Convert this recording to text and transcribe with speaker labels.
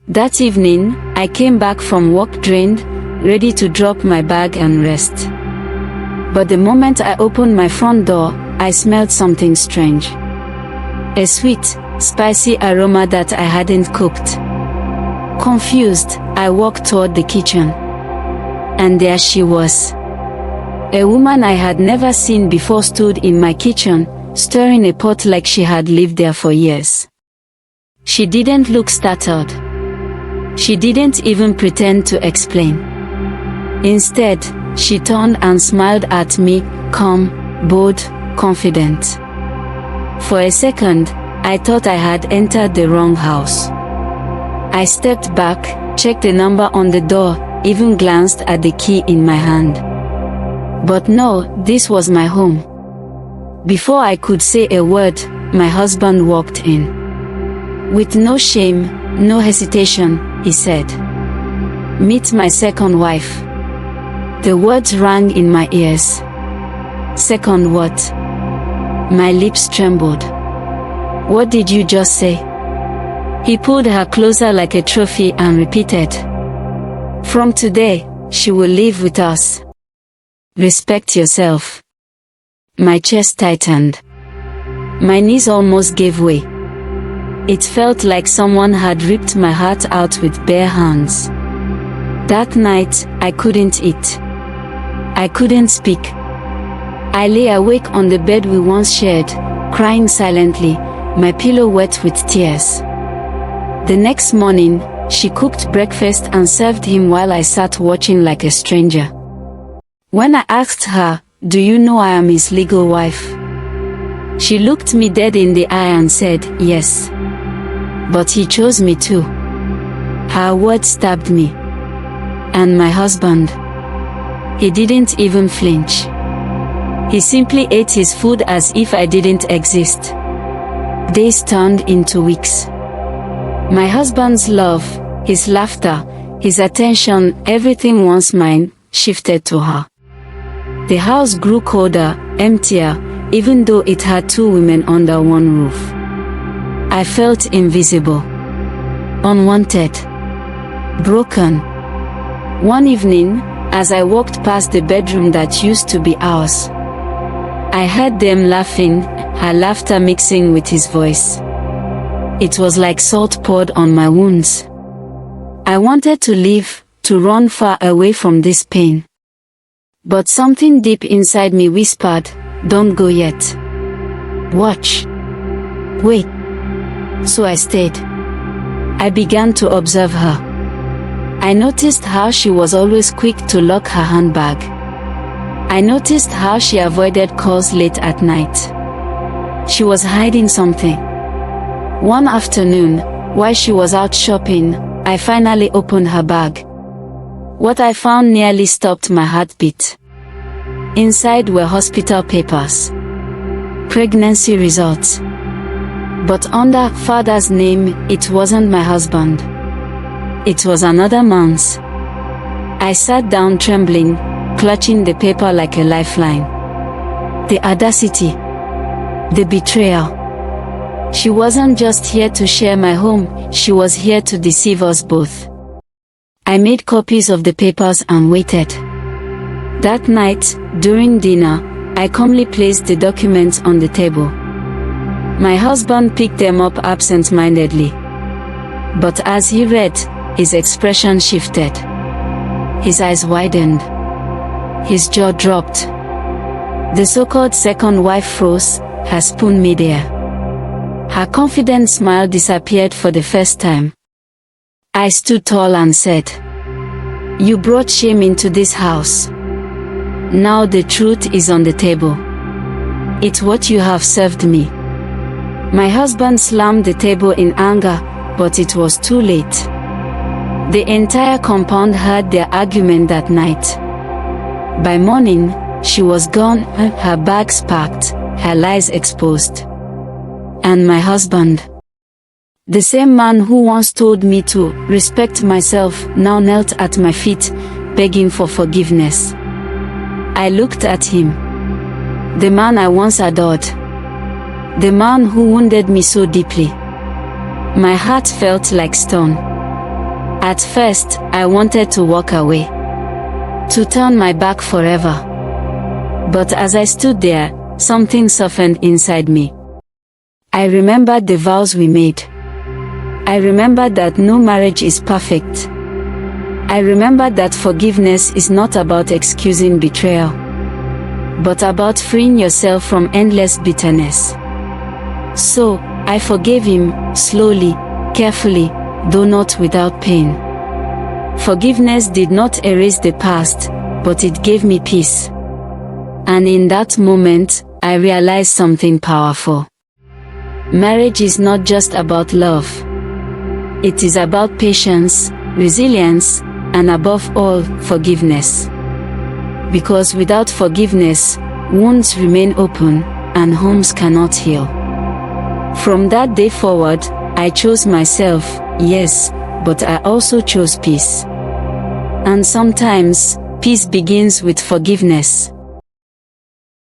Speaker 1: That evening, I came back from work drained, ready to drop my bag and rest. But the moment I opened my front door, I smelled something strange. A sweet, spicy aroma that I hadn't cooked. Confused, I walked toward the kitchen. And there she was. A woman I had never seen before stood in my kitchen, stirring a pot like she had lived there for years. She didn't look startled. She didn't even pretend to explain. Instead, she turned and smiled at me, calm, bold, confident. For a second, I thought I had entered the wrong house. I stepped back, checked the number on the door, even glanced at the key in my hand. But no, this was my home. Before I could say a word, my husband walked in. With no shame, no hesitation, he said, "Meet my second wife." The words rang in my ears. Second what? My lips trembled. What did you just say? He pulled her closer like a trophy and repeated, "From today, she will live with us. Respect yourself." My chest tightened. My knees almost gave way. It felt like someone had ripped my heart out with bare hands. That night, I couldn't eat. I couldn't speak. I lay awake on the bed we once shared, crying silently, my pillow wet with tears. The next morning, she cooked breakfast and served him while I sat watching like a stranger. When I asked her, "Do you know I am his legal wife?" she looked me dead in the eye and said, "Yes. But he chose me too." Her words stabbed me. And my husband? He didn't even flinch. He simply ate his food as if I didn't exist. Days turned into weeks. My husband's love, his laughter, his attention, everything once mine, shifted to her. The house grew colder, emptier, even though it had two women under one roof. I felt invisible, unwanted, broken. One evening, as I walked past the bedroom that used to be ours, I heard them laughing, her laughter mixing with his voice. It was like salt poured on my wounds. I wanted to leave, to run far away from this pain. But something deep inside me whispered, "Don't go yet. Watch. Wait." So I stayed. I began to observe her. I noticed how she was always quick to lock her handbag. I noticed how she avoided calls late at night. She was hiding something. One afternoon, while she was out shopping, I finally opened her bag. What I found nearly stopped my heartbeat. Inside were hospital papers. Pregnancy results. But under father's name, it wasn't my husband. It was another man's. I sat down trembling, clutching the paper like a lifeline. The audacity. The betrayal. She wasn't just here to share my home, she was here to deceive us both. I made copies of the papers and waited. That night, during dinner, I calmly placed the documents on the table. My husband picked them up absent-mindedly. But as he read, his expression shifted. His eyes widened. His jaw dropped. The so-called second wife froze, her spoon midair. Her confident smile disappeared for the first time. I stood tall and said, "You brought shame into this house. Now the truth is on the table. It's what you have served me." My husband slammed the table in anger, but it was too late. The entire compound heard their argument that night. By morning, she was gone, her bags packed, her lies exposed. And my husband, the same man who once told me to respect myself, now knelt at my feet, begging for forgiveness. I looked at him. The man I once adored. The man who wounded me so deeply. My heart felt like stone. At first, I wanted to walk away, to turn my back forever. But as I stood there, something softened inside me. I remembered the vows we made. I remembered that no marriage is perfect. I remembered that forgiveness is not about excusing betrayal, but about freeing yourself from endless bitterness. So, I forgave him, slowly, carefully, though not without pain. Forgiveness did not erase the past, but it gave me peace. And in that moment, I realized something powerful. Marriage is not just about love. It is about patience, resilience, and above all, forgiveness. Because without forgiveness, wounds remain open, and homes cannot heal. From that day forward, I chose myself, yes, but I also chose peace. And sometimes, peace begins with forgiveness.